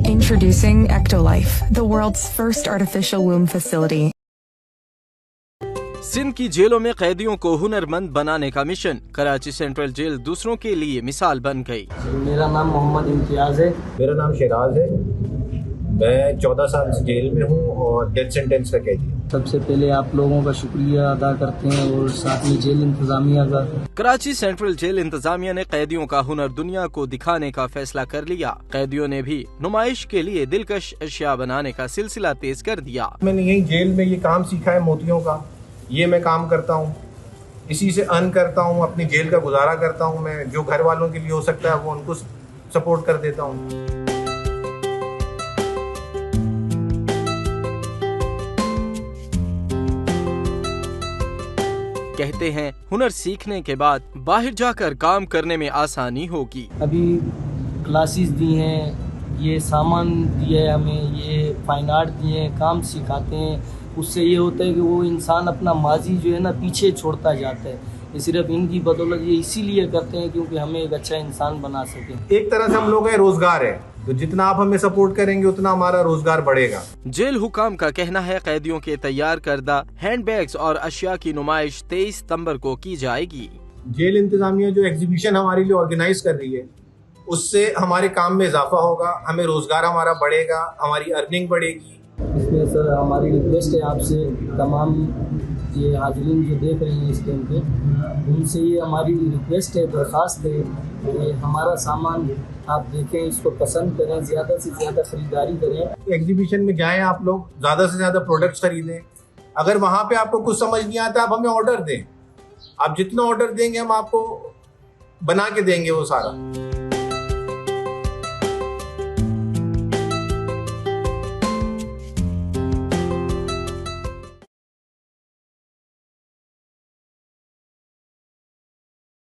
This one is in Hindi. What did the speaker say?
Introducing Ectolife, the world's first artificial womb facility. Sindh की जेलों में कैदियों को हुनरमंद बनाने का मिशन। कराची सेंट्रल जेल दूसरों के लिए मिसाल बन गई। मेरा नाम मोहम्मद इम्तियाज़ है। मेरा नाम शिराज है। मैं 14 साल से जेल में हूँ और डेथ सेंटेंस का कैदी हूँ। सबसे पहले आप लोगों का शुक्रिया अदा करते हैं और साथ में जेल इंतजामिया का। कराची सेंट्रल जेल इंतजामिया ने कैदियों का हुनर दुनिया को दिखाने का फैसला कर लिया। कैदियों ने भी नुमाइश के लिए दिलकश अशिया बनाने का सिलसिला तेज कर दिया। मैंने यही जेल में ये काम सीखा है मोतियों का। ये मैं काम करता हूँ, इसी से अर्न करता हूँ, अपनी जेल का गुजारा करता हूँ। मैं जो घर वालों के लिए हो सकता है वो उनको सपोर्ट कर देता हूँ। कहते हैं हुनर सीखने के बाद बाहर जाकर काम करने में आसानी होगी। अभी क्लासेस दी हैं, ये सामान दिया है हमें, ये फाइन आर्ट दिए हैं, काम सिखाते हैं। उससे ये होता है कि वो इंसान अपना माजी जो है ना पीछे छोड़ता जाता है। ये सिर्फ इनकी बदौलत ये इसीलिए करते हैं क्योंकि हमें एक अच्छा इंसान बना सके। एक तरह से हम लोग का रोजगार है, तो जितना आप हमें सपोर्ट करेंगे उतना हमारा रोजगार बढ़ेगा। जेल हुकाम का कहना है कैदियों के तैयार करदा हैंडबैग्स और अशिया की नुमाइश 23 सितंबर को की जाएगी। जेल इंतजामिया जो एग्जीबिशन हमारे लिए ऑर्गेनाइज कर रही है उससे हमारे काम में इजाफा होगा, हमें रोजगार हमारा बढ़ेगा, हमारी अर्निंग बढ़ेगी। इसमें सर हमारी रिक्वेस्ट है आपसे, तमाम ये हाजरीन जो देख रहे हैं इस टाइम पे, उनसे ये हमारी रिक्वेस्ट है, दरख्वास्त है कि हमारा सामान आप देखें, इसको पसंद करें, ज़्यादा से ज़्यादा खरीदारी करें। एग्जीबिशन में जाएं आप लोग, ज़्यादा से ज़्यादा प्रोडक्ट्स खरीदें। अगर वहाँ पे आपको कुछ समझ नहीं आता आप हमें ऑर्डर दें। आप जितना ऑर्डर देंगे हम आपको बना के देंगे वो सारा।